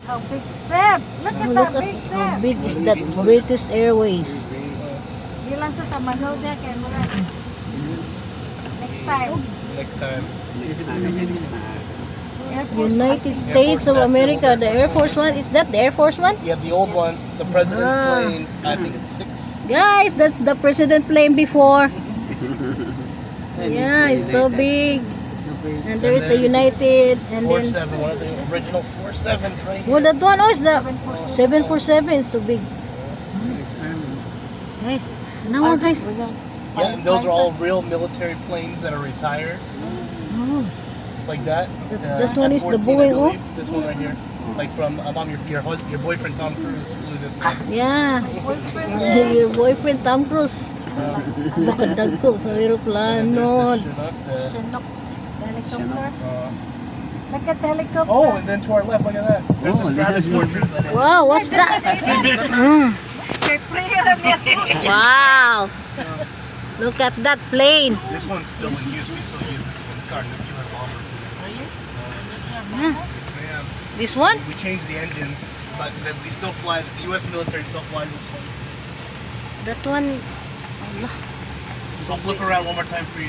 How big Seb? Look Oh, at look that at big how Seb. big is that British Airways. Ilan sa tamanaw dia kay mura. Next time. Next time. Air Force, United I think. States of that's the America, old the Air Force One. Is that the Air Force One? You have the old one, the president Ah. plane. I think it's 6. Guys, that's the president plane before. Yeah, it's so big. And there's the United, and then 47, one of the original 47s right here. well, that one is the 747. So big, guys. Now, guys. Yeah, and those are all real military planes that are retired, Oh, like that. that one is the F-14, I Boeing, oh? believe. This one right here, like from mom, your boyfriend Tom Cruise flew this one. yeah. Your boyfriend Tom Cruise. Baka dagko sa aeroplano. And there's the Chinook, the- Chinook. The helicopter. uh, Look at the helicopter. oh, and then to our left, look at that. There's the Stratofortress. Wow, what's that? Kay prayer niya. Wow. Look at that plane. This one's still in use. We still use this one. It's our nuclear bomber. Yeah. Yes, ma'am. This one? We changed the engines, but then we still fly. The U.S. military still flies this one. That one. Allah. So I'll flip around one more time for you.